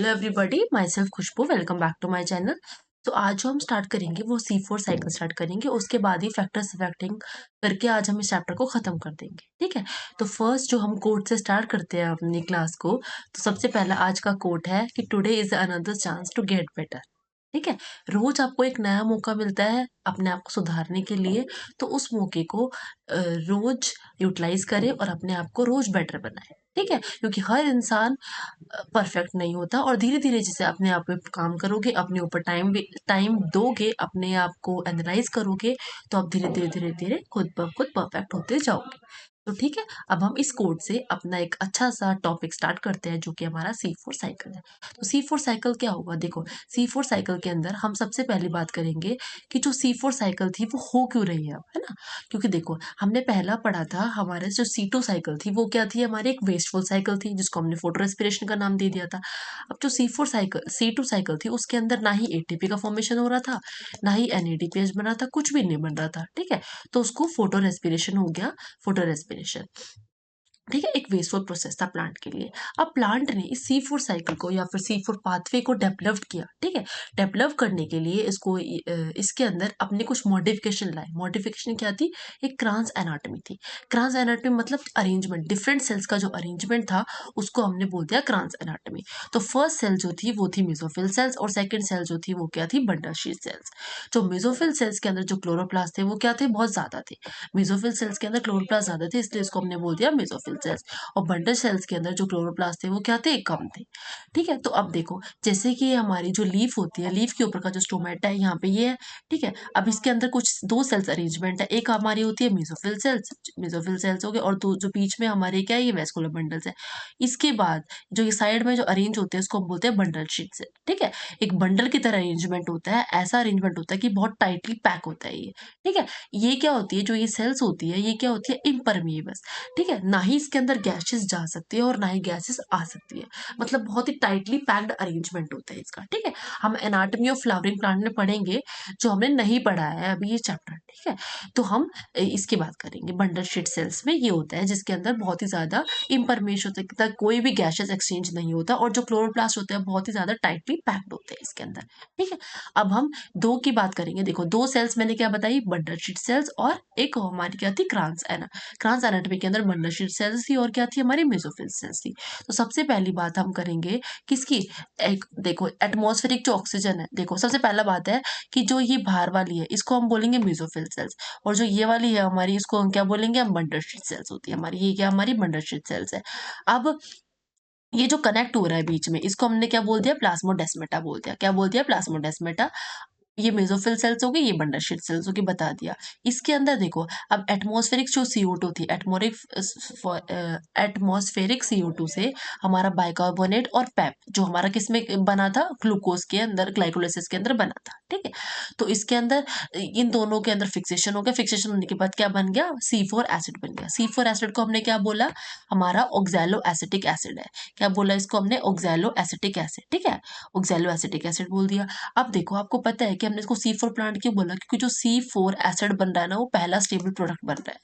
Hello everybody, myself Khushboo. Welcome back to my channel. तो आज जो हम स्टार्ट करेंगे वो C4 साइकिल स्टार्ट करेंगे। उसके बाद ही फैक्टर्स इफेक्टिंग करके आज हम इस चैप्टर को खत्म कर देंगे। ठीक है, तो फर्स्ट जो हम कोट से स्टार्ट करते हैं अपनी क्लास को, तो सबसे पहला आज का कोट है कि today is another chance to get better. ठीक है, रोज आपको एक नया मौका मिलता है अपने आप को सुधारने के लिए, तो उस मौके को रोज यूटिलाइज करें और अपने आप को रोज बेटर बनाएं। ठीक है, क्योंकि हर इंसान परफेक्ट नहीं होता और धीरे धीरे जैसे अपने आप पे काम करोगे, अपने ऊपर टाइम दोगे, अपने आप को एनालाइज करोगे, तो आप धीरे धीरे धीरे धीरे खुद ब खुद परफेक्ट होते जाओगे। तो ठीक है, अब हम इस कोड से अपना एक अच्छा सा टॉपिक स्टार्ट करते हैं जो कि हमारा C4 साइकिल है। तो C4 साइकिल क्या होगा? देखो, C4 साइकिल के अंदर हम सबसे पहली बात करेंगे कि जो C4 साइकिल थी वो हो क्यों रही है अब, है ना? क्योंकि देखो, हमने पहला पढ़ा था हमारे जो C2 साइकिल थी वो क्या थी? हमारी एक वेस्टफुल साइकिल थी जिसको हमने फोटो रेस्पिरेशन का नाम दे दिया था। अब जो C2 साइकिल थी उसके अंदर ना ही एटीपी का फॉर्मेशन हो रहा था, ना ही एनएडीपीएच बना था, कुछ भी नहीं बन रहा था। ठीक है, तो उसको फोटो रेस्पिरेशन हो गया, फोटो रेस्पिरेशन। ठीक है, एक वेस्टफुल प्रोसेस था प्लांट के लिए। अब प्लांट ने इस C4 साइकिल को या फिर C4 पाथवे को डेवलप किया। ठीक है, डेवलप करने के लिए इसके अंदर अपने कुछ मॉडिफिकेशन लाए। मॉडिफिकेशन क्या थी? एक क्रांस एनाटॉमी थी। क्रांस एनाटॉमी मतलब अरेंजमेंट, डिफरेंट सेल्स का जो अरेंजमेंट था उसको हमने बोल दिया क्रांस एनाटॉमी। तो फर्स्ट सेल जो थी वो थी मेसोफिल सेल्स और सेकेंड सेल जो थी वो क्या थी? Bundle sheath cells. जो मेसोफिल सेल्स के अंदर जो क्लोरोप्लास्ट थे वो क्या थे? बहुत ज्यादा थे। मेसोफिल सेल्स के अंदर क्लोरोप्लास्ट ज्यादा थे, इसलिए इसको हमने बोल दिया मेसोफिल सेल्स। और बंडल सेल्स के अंदर जो क्लोरोप्लास्ट थे वो क्या थे? कम थे। ठीक है, तो अब देखो, जैसे कि हमारी जो लीफ होती है, लीफ के ऊपर का जो स्टोमेटा है यहाँ पे ये है। ठीक है, अब इसके अंदर कुछ दो सेल्स अरेंजमेंट है। एक हमारी होती है मेसोफिल सेल्स हो गए, और दो जो बीच में हमारे क्या है? ये वेस्कुलर बंडल्स है। इसके बाद जो ये साइड में जो अरेंज होते हैं उसको हम बोलते हैं बंडल शीट सेल। ठीक है, एक बंडल की तरह अरेंजमेंट होता है, ऐसा अरेंजमेंट होता है कि बहुत टाइटली पैक होता है ये। ठीक है, ये क्या होती है? जो ये सेल्स होती है ये क्या होती है? इम्परमिएबल। ठीक है, ना ही इसके अंदर गैसेस जा सकती है और ना ही गैसेस आ सकती है। मतलब बहुत ही टाइटली पैक्ड अरेंजमेंट होता है इसका। ठीक है, हम एनाटॉमी ऑफ फ्लावरिंग प्लांट में पढ़ेंगे, जो हमने नहीं पढ़ा है अभी ये चैप्टर। ठीक है, तो हम इसकी बात करेंगे। बंडल शीट सेल्स में ये होता है जिसके अंदर बहुत ही ज्यादा इम्परमेशन होता है, कोई भी गैसेस एक्सचेंज नहीं होता, और जो क्लोरोप्लास्ट होते हैं बहुत ही ज्यादा टाइटली पैक्ड होते हैं इसके अंदर। ठीक है, अब हम दो की बात करेंगे। देखो, दो सेल्स मैंने क्या बताई? बंडल शीट सेल्स, और एक हमारी क्या थी? क्रांस एनाटॉमी के अंदर बंडल शीट सेल्स थी और क्या थी? हमारी मेसोफिल सेल्स थी। तो सबसे पहली बात हम करेंगे किसकी? एक देखो, एटमॉस्फेरिक जो ऑक्सीजन है, देखो सबसे पहला बात है कि जो ये बाहर वाली है इसको हम बोलेंगे मेसोफिल सेल्स, और जो ये वाली है हमारी इसको हम क्या बोलेंगे? हम बंडल शीट सेल्स होती है हमारी। ये क्या? हमारी बंडल शीट सेल्स है। अब ये जो कनेक्ट हो रहा है बीच में इसको हमने क्या बोल दिया? प्लाज्मोडेस्माटा बोल दिया। क्या बोल दिया? प्लाज्मोडेस्माटा। ये मेसोफिल सेल्स हो गई, ये बंडल शीट सेल्स हो गई, बता दिया। इसके अंदर देखो, अब एटमॉस्फेरिक जो CO2 थी, एटमॉस्फेरिक CO2 से हमारा बाइकार्बोनेट और पेप जो हमारा किसमें बना था? ग्लूकोज के अंदर, ग्लाइकोलाइसिस के अंदर बना था। ठीक है, तो इसके अंदर इन दोनों के अंदर फिक्सेशन हो गया। फिक्सेशन होने के बाद क्या बन गया? C4 एसिड बन गया। C4 एसिड को हमने क्या बोला? हमारा ऑक्सैलो एसिटिक एसिड है। क्या बोला इसको हमने? Oxalo acetic acid. ठीक है, ऑक्सैलो एसिटिक एसिड बोल दिया। अब देखो, आपको पता है कि हमने इसको C4 प्लांट क्यों बोला? क्योंकि जो C4 एसिड बन रहा है ना वो पहला स्टेबल प्रोडक्ट बन रहा है।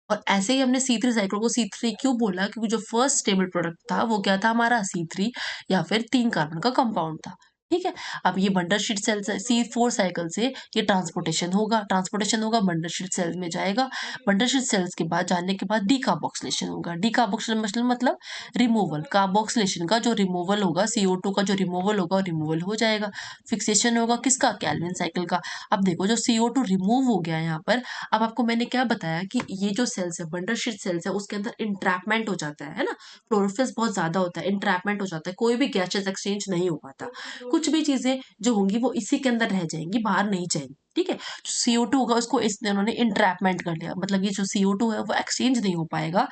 और ऐसे ही हमने C3 साइकिल को C3 क्यों बोला? क्योंकि जो फर्स्ट स्टेबल प्रोडक्ट था वो क्या था? हमारा C3, या फिर 3 कार्बन का कंपाउंड था। ठीक है, अब ये बंडल शीट सेल से C4 साइकिल से ये ट्रांसपोर्टेशन होगा, बंडल शीट सेल में जाएगा। बंडल शीट सेल्स के बाद जाने के बाद डीकार्बोक्सिलेशन होगा। डीकार्बोक्सिलेशन मतलब रिमूवल। कार्बोक्सिलेशन का जो रिमूवल होगा, CO2 का जो रिमूवल होगा, रिमूवल हो जाएगा। फिक्सेशन होगा किसका? कैल्विन साइकिल का। अब देखो, जो CO2 रिमूव हो गया यहाँ पर, अब आपको मैंने क्या बताया कि ये जो सेल्स है, बंडल शीट सेल्स है, उसके अंदर इंट्रैपमेंट हो जाता है ना? क्लोरोफिल बहुत ज्यादा होता है, इंट्रैपमेंट हो जाता है, कोई भी गैसेस एक्सचेंज नहीं हो पाता। कुछ भी चीजें जो होंगी वो इसी के अंदर रह जाएंगी, बाहर नहीं जाएंगी। ठीक है, जो CO2 होगा उसको इन्होंने इंट्रैपमेंट कर लिया, मतलब ये जो CO2 है वो एक्सचेंज नहीं हो पाएगा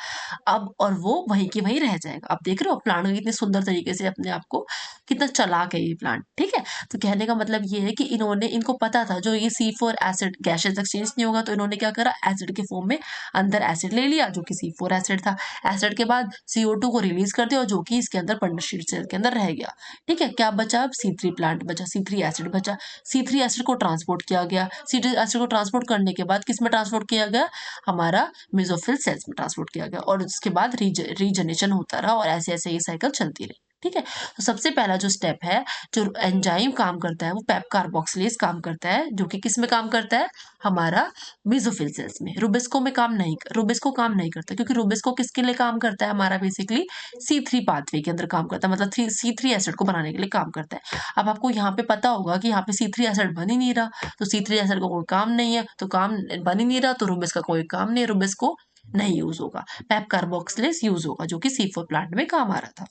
अब, और वो वहीं की वहीं रह जाएगा। अब देख रहे हो प्लांट कितने सुंदर तरीके से अपने आप को, कितना चालाक है ये प्लांट। ठीक है, तो कहने का मतलब ये है कि इनको पता था जो ये C4 एसिड गैसेस एक्सचेंज नहीं होगा, तो इन्होंने क्या करा? एसिड के फॉर्म में अंदर एसिड ले लिया जो कि C4 एसिड था। एसिड के बाद CO2 को रिलीज कर दिया, जो कि इसके अंदर बंडल शीट सेल के अंदर रह गया। ठीक है, क्या बचा? अब C3 प्लांट बचा, C3 एसिड बचा। C3 एसिड को ट्रांसपोर्ट किया गया। C3 एसिड को ट्रांसपोर्ट करने के बाद किस में ट्रांसपोर्ट किया गया? हमारा मेसोफिल सेल्स में ट्रांसपोर्ट किया गया, और उसके बाद रीजनरेशन होता रहा, और ऐसे ऐसे ये साइकिल चलती रही। ठीक है, तो सबसे पहला जो स्टेप है, जो एंजाइम काम करता है वो पेप कार्बोक्सिलेज काम करता है, जो कि किस में काम करता है, हमारा बेसोफिल सेल्स में। रुबिस्को में काम नहीं, रुबिस्को काम नहीं करता, क्योंकि रुबिस्को किसके लिए काम करता है, हमारा बेसिकली C3 पाथवे के अंदर काम करता है, मतलब C3 एसिड को बनाने के लिए काम करता है। अब आपको यहाँ पे पता होगा कि यहाँ पे C3 एसिड बन ही नहीं रहा, तो C3 एसिड का कोई काम नहीं है, तो काम बन ही नहीं रहा, तो रुबिस का कोई काम नहीं है, रुबिस को नहीं यूज होगा, पेप कार्बोक्सिलेज यूज होगा, जो कि C4 प्लांट में काम आ रहा था।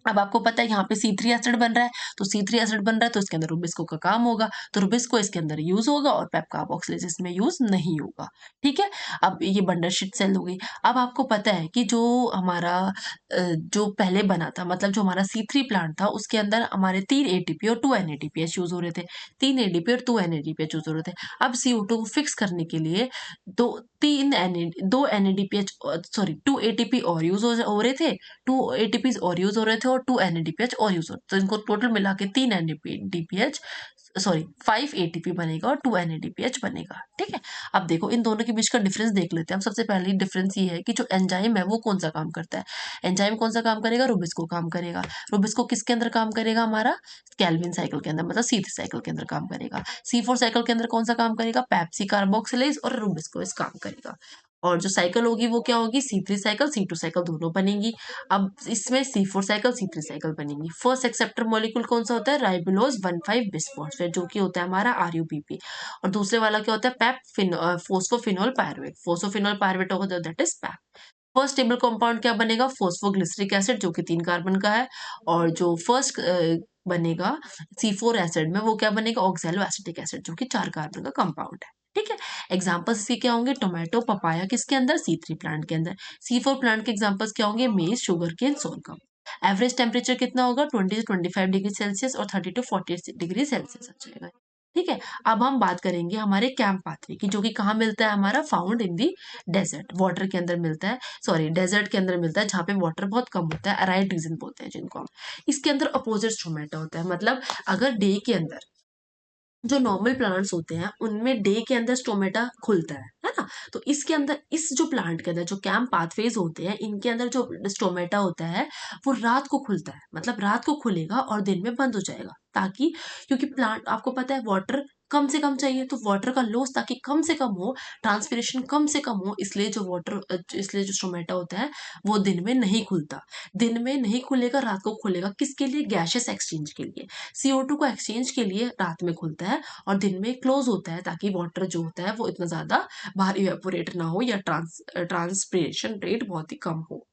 अब आपको पता है यहाँ पे C3 एसिड बन रहा है, तो C3 एसिड बन रहा है तो इसके अंदर रुबिस्को का काम होगा, तो रुबिस्को इसके अंदर यूज होगा और पेप कार्बोक्सिलेज इसमें यूज नहीं होगा। ठीक है, अब ये बंडल शीट सेल हो गई। अब आपको पता है कि जो हमारा जो पहले बना था, मतलब जो हमारा C3 प्लांट था, उसके अंदर हमारे 3 ATP और 2 NADPH यूज हो रहे थे, 3 ADP और 2 NADPH यूज हो रहे थे। अब CO2 को फिक्स करने के लिए दो NADPH, सॉरी 2 ATP और यूज हो रहे थे, 2 ATPs और यूज हो रहे थे और 2 NADPH और यूज हो रहे थे, तो इनको टोटल मिला के 3 NADPH, सॉरी 5 ATP बनेगा और 2 NADPH बनेगा। ठीक है, अब देखो इन दोनों के बीच का डिफरेंस देख लेते हैं हम। सबसे पहले डिफरेंस ये है कि जो एंजाइम है वो कौन सा काम करता है, एंजाइम कौन सा काम करेगा, रुबिस्को काम करेगा। रुबिस्को किसके अंदर काम करेगा, हमारा कैल्विन साइकिल के अंदर, मतलब C3 साइकिल के अंदर काम करेगा। C4 साइकिल के अंदर कौन सा काम करेगा, पेप्सी कार्बोक्सिलेज और रुबिस्को इस काम करेगा। और जो साइकिल होगी वो क्या होगी, C3 साइकिल C2 साइकिल दोनों बनेंगी। अब इसमें C4 साइकिल C3 साइकिल बनेंगी। फर्स्ट एक्सेप्टर मॉलिक्यूल कौन सा होता है, राइबोलोज 1,5 बिस्फॉस्फेट, जो कि होता है हमारा RUPP। और दूसरे वाला क्या होता है, पेप फोस्फोफिनोल पायरुवेट, फोस्फोफिनोल पायरुवेट होगा, that is Pep. First table compound क्या बनेगा, फोस्फोग्लिसरिक एसिड, जो कि 3 कार्बन का है। और जो फर्स्ट बनेगा C4 एसिड में, वो क्या बनेगा, ऑक्सैलो एसिटिक एसिड, जो कि 4 कार्बन का कंपाउंड है। ठीक है, एग्जांपल्स इसके क्या होंगे, टोमेटो पपाया किसके अंदर, C3 प्लांट के अंदर। C4 प्लांट के एग्जांपल्स क्या होंगे, maize, sugar cane, sorghum. Average temperature कितना होगा, 20 to 25 डिग्री सेल्सियस और 30 to 40 डिग्री सेल्सियस आ जाएगा। ठीक है, अब हम बात करेंगे हमारे कैंप पाथवे की, जो कि कहाँ मिलता है, हमारा found in the desert, water के अंदर मिलता है, सॉरी डेजर्ट के अंदर मिलता है, जहाँ पे वाटर बहुत कम होता है, अराइड रीजन बोलते हैं जिनको हम। इसके अंदर अपोजिट स्ट्रोमेटा होता है, मतलब अगर डे के अंदर जो नॉर्मल प्लांट्स होते हैं उनमें डे के अंदर स्टोमेटा खुलता है ना, तो इसके अंदर, इस जो प्लांट के अंदर जो कैंप पाथवेज होते हैं, इनके अंदर जो स्टोमेटा होता है वो रात को खुलता है, मतलब रात को खुलेगा और दिन में बंद हो जाएगा, ताकि, क्योंकि प्लांट आपको पता है वाटर कम से कम चाहिए, तो वाटर का लॉस ताकि कम से कम हो, ट्रांसपिरेशन कम से कम हो, इसलिए जो इसलिए जो स्टोमेटा होता है वो दिन में नहीं खुलता। दिन में नहीं खुलेगा, रात को खुलेगा, किसके लिए, गैसेस एक्सचेंज के लिए, CO2 को एक्सचेंज के लिए रात में खुलता है और दिन में क्लोज होता है, ताकि वाटर जो होता है वो इतना ज्यादा बाहर इवेपोरेट ना हो या ट्रांसपिरेशन रेट बहुत ही कम हो।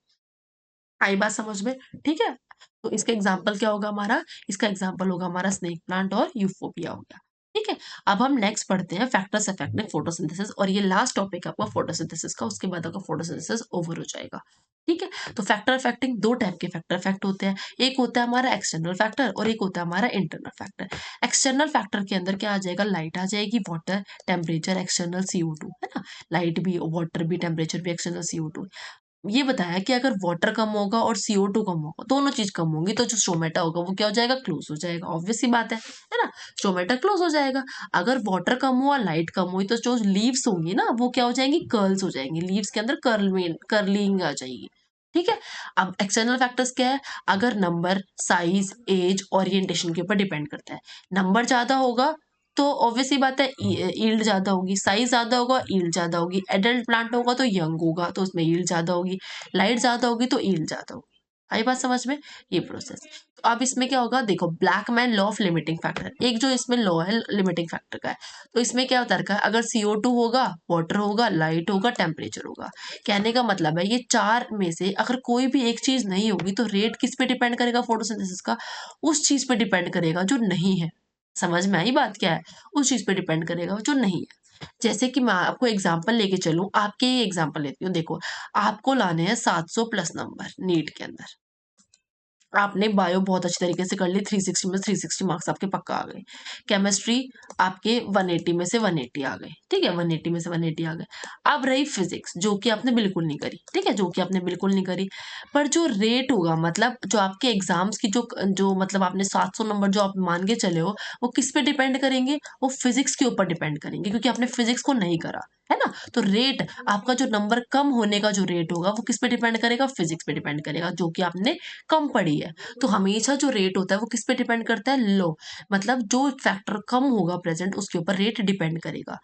आई बात समझ में, ठीक है। तो इसका एग्जाम्पल क्या होगा हमारा, इसका एग्जाम्पल होगा हमारा स्नेक प्लांट और यूफोबिया हो गया। ठीक है, अब हम नेक्स्ट पढ़ते हैं फैक्टर्स अफेक्टिंग फोटोसिंथेसिस, और ये लास्ट टॉपिक है आपका फोटोसिंथेसिस का, उसके बाद आपका फोटोसिंथेसिस ओवर हो जाएगा। ठीक है, तो फैक्टर अफेक्टिंग, दो टाइप के फैक्टर अफेक्ट होते हैं, एक होता है हमारा एक्सटर्नल फैक्टर और एक होता है हमारा इंटरनल फैक्टर। एक्सटर्नल फैक्टर के अंदर क्या आ जाएगा, लाइट आ जाएगी, वाटर, टेम्परेचर, एक्सटर्नल CO2, है ना, लाइट भी, वाटर भी, टेम्परेचर भी, एक्सटर्नल CO2। ये बताया कि अगर वाटर कम होगा और CO2 कम होगा, दोनों चीज कम होंगी, तो जो स्टोमेटा होगा वो क्या हो जाएगा, क्लोज हो जाएगा, ऑब्वियस सी बात है ना, स्टोमेटा क्लोज हो जाएगा। अगर वाटर कम हुआ, लाइट कम हुई, तो जो लीव्स होंगी ना वो क्या हो जाएंगी, कर्ल्स हो जाएंगी, लीव्स के अंदर कर्लिंग आ जाएगी। ठीक है, अब एक्सटर्नल फैक्टर्स क्या है, अगर नंबर, साइज, एज, ओरिएंटेशन के ऊपर डिपेंड करता है। नंबर ज्यादा होगा तो ऑब्वियस सी बात है ईल्ड ज्यादा होगी, साइज ज्यादा होगा, ईल्ड ज्यादा होगी, एडल्ट प्लांट होगा तो यंग होगा तो उसमें ईल्ड ज्यादा होगी, लाइट ज्यादा होगी तो ईल्ड ज्यादा होगी। आई बात समझ में, ये प्रोसेस। तो अब इसमें क्या होगा, देखो Blackman law of limiting factor, एक जो इसमें लॉ है लिमिटिंग फैक्टर का है, तो इसमें क्या होता है, अगर CO2 होगा, वाटर होगा, लाइट होगा, टेम्परेचर होगा, कहने का मतलब है ये चार में से अगर कोई भी एक चीज नहीं होगी तो रेट किस पे डिपेंड करेगा, फोटोसिंथेसिस का, उस चीज पे डिपेंड करेगा जो नहीं है। समझ में आई बात क्या है, उस चीज पे डिपेंड करेगा जो नहीं है। जैसे कि मैं आपको एग्जांपल लेके चलूं, आपके ये एग्जांपल लेती हूँ, देखो आपको लाने हैं 700 प्लस नंबर नीट के अंदर, आपने बायो बहुत अच्छी तरीके से कर ली, 360 में 360 मार्क्स आपके पक्का आ गए। केमिस्ट्री आपके 180 में से 180 आ गए, ठीक है, 180 में से 180 आ गए। अब रही फिजिक्स, जो कि आपने बिल्कुल नहीं करी, ठीक है, जो कि आपने बिल्कुल नहीं करी, पर जो रेट होगा, मतलब जो आपके एग्जाम्स की जो मतलब आपने 700 नंबर जो आप मान के चले हो, वो किस पे डिपेंड करेंगे, वो फिजिक्स के ऊपर डिपेंड करेंगे, क्योंकि आपने फिजिक्स को नहीं करा। है ना। तो रेट, आपका जो नंबर कम होने का जो रेट होगा वो किस पे डिपेंड करेगा, फिजिक्स पे डिपेंड करेगा, जो कि आपने कम पढ़ी है। तो हमेशा जो रेट होता है वो किस पे डिपेंड करता है, लो, मतलब जो फैक्टर कम होगा प्रेजेंट उसके ऊपर रेट डिपेंड करेगा।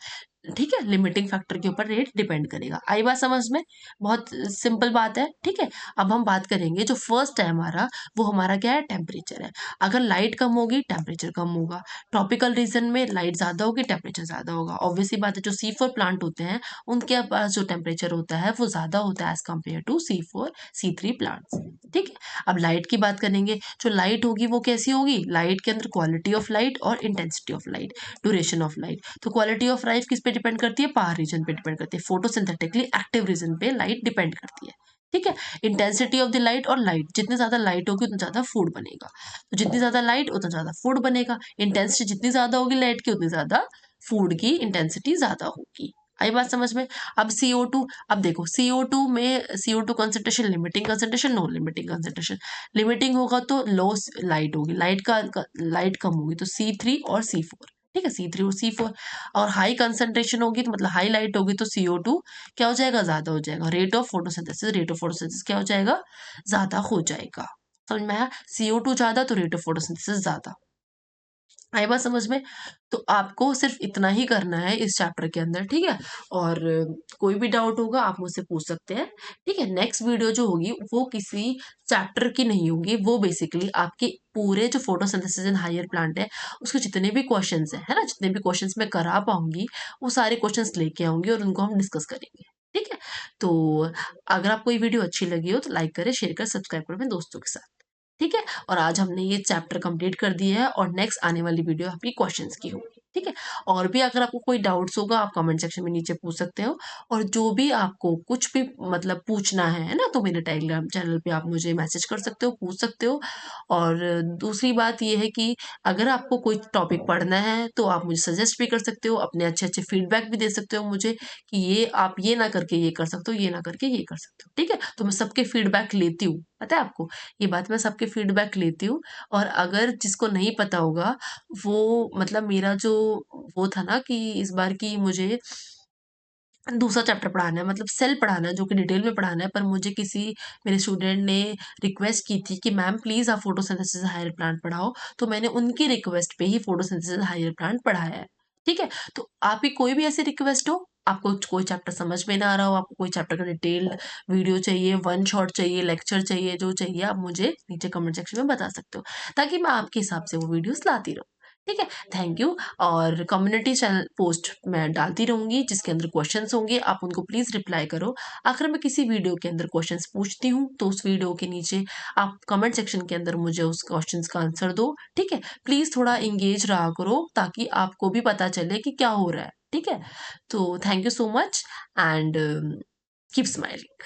ठीक है, लिमिटिंग फैक्टर के ऊपर रेट डिपेंड करेगा। आई बात समझ में, बहुत सिंपल बात है। ठीक है, अब हम बात करेंगे जो फर्स्ट है हमारा, वो हमारा क्या है, टेम्परेचर है। अगर लाइट कम होगी टेम्परेचर कम होगा, ट्रॉपिकल रीजन में लाइट ज्यादा होगी टेम्परेचर ज्यादा होगा। ऑब्वियसली बात है, जो C4 प्लांट होते हैं उनके पास जो टेम्परेचर होता है वो ज्यादा होता है as compare to C4 C3 plants. ठीक है, अब लाइट की बात करेंगे। जो लाइट होगी वो कैसी होगी, लाइट के अंदर क्वालिटी ऑफ लाइट और intensity of light, duration of light. तो क्वालिटी ऑफ लाइट किस पे डिपेंड करती है, पावर रीजन पे डिपेंड करती है, फोटोसिंथेटिकली एक्टिव रीजन पे लाइट डिपेंड करती है। ठीक है, इंटेंसिटी ऑफ द लाइट, और लाइट जितनी ज्यादा लाइट होगी उतना ज्यादा फूड बनेगा। तो जितनी ज्यादा लाइट उतना ज्यादा फूड बनेगा, इंटेंसिटी जितनी ज्यादा होगी लाइट की उतनी ज्यादा फूड की इंटेंसिटी ज्यादा होगी। आई बात समझ में। अब CO2, अब देखो CO2 में CO2 concentration, limiting concentration, non limiting concentration. Limiting होगा तो लो लाइट होगी, लाइट कम होगी तो C3 और C4। ठीक है, C3 और C4। और हाई कंसंट्रेशन होगी तो मतलब हाई लाइट होगी तो CO2 क्या हो जाएगा, ज्यादा हो जाएगा। रेट ऑफ फोटोसिंथेसिस क्या हो जाएगा, ज्यादा हो जाएगा। समझ में आया, CO2 ज्यादा तो रेट ऑफ फोटोसिंथेसिस ज्यादा। आई बात समझ में। तो आपको सिर्फ इतना ही करना है इस चैप्टर के अंदर। ठीक है, और कोई भी डाउट होगा आप मुझसे पूछ सकते हैं। ठीक है, नेक्स्ट वीडियो जो होगी वो किसी चैप्टर की नहीं होगी, वो बेसिकली आपके पूरे जो फोटोसिंथेसिस इन हायर प्लांट है उसके जितने भी क्वेश्चंस हैं, है ना, जितने भी क्वेश्चंस मैं करा पाऊंगी वो सारे क्वेश्चंस लेके आऊंगी और उनको हम डिस्कस करेंगे। ठीक है, तो अगर आपको ये वीडियो अच्छी लगी हो तो लाइक करें, शेयर करें, सब्सक्राइब करें अपने दोस्तों के साथ। ठीक है, और आज हमने ये चैप्टर कंप्लीट कर दिया है और नेक्स्ट आने वाली वीडियो आपकी क्वेश्चंस की होगी। ठीक है, और भी अगर आपको कोई डाउट्स होगा आप कमेंट सेक्शन में नीचे पूछ सकते हो। और जो भी आपको कुछ भी मतलब पूछना है ना, तो मेरे टेलीग्राम चैनल पे आप मुझे मैसेज कर सकते हो, पूछ सकते हो। और दूसरी बात ये है कि अगर आपको कोई टॉपिक पढ़ना है तो आप मुझे सजेस्ट भी कर सकते हो, अपने अच्छे अच्छे फीडबैक भी दे सकते हो मुझे कि ये आप ये ना करके ये कर सकते हो, ये ना करके ये कर सकते हो। ठीक है, तो मैं सबके फीडबैक लेती हूँ, पता है आपको, ये बात मैं सबके फीडबैक लेती हूँ। और अगर जिसको नहीं पता होगा वो मतलब मेरा जो वो था ना कि इस बार की मुझे दूसरा चैप्टर पढ़ाना है, मतलब सेल पढ़ाना है जो कि डिटेल में पढ़ाना है, पर मुझे किसी मेरे स्टूडेंट ने रिक्वेस्ट की थी कि मैम प्लीज आप फोटोसिंथेसिस हायर प्लांट पढ़ाओ, तो मैंने उनकी रिक्वेस्ट पे ही फोटोसिंथेसिस हायर प्लांट पढ़ाया है। ठीक है, तो आपकी कोई भी ऐसी रिक्वेस्ट हो, आपको कोई चैप्टर समझ में ना आ रहा हो, आपको कोई चैप्टर का डिटेल वीडियो चाहिए, वन शॉट चाहिए, लेक्चर चाहिए, जो चाहिए आप मुझे नीचे कमेंट सेक्शन में बता सकते हो, ताकि मैं आपके हिसाब से वो वीडियोस लाती रहूँ। ठीक है, थैंक यू। और कम्युनिटी चैनल पोस्ट मैं डालती रहूंगी जिसके अंदर क्वेश्चंस होंगे, आप उनको प्लीज रिप्लाई करो। अगर मैं किसी वीडियो के अंदर क्वेश्चंस पूछती हूँ तो उस वीडियो के नीचे आप कमेंट सेक्शन के अंदर मुझे उस क्वेश्चंस का आंसर दो। ठीक है, प्लीज थोड़ा इंगेज रहा करो ताकि आपको भी पता चले कि क्या हो रहा है। ठीक है, तो thank you so much and keep smiling.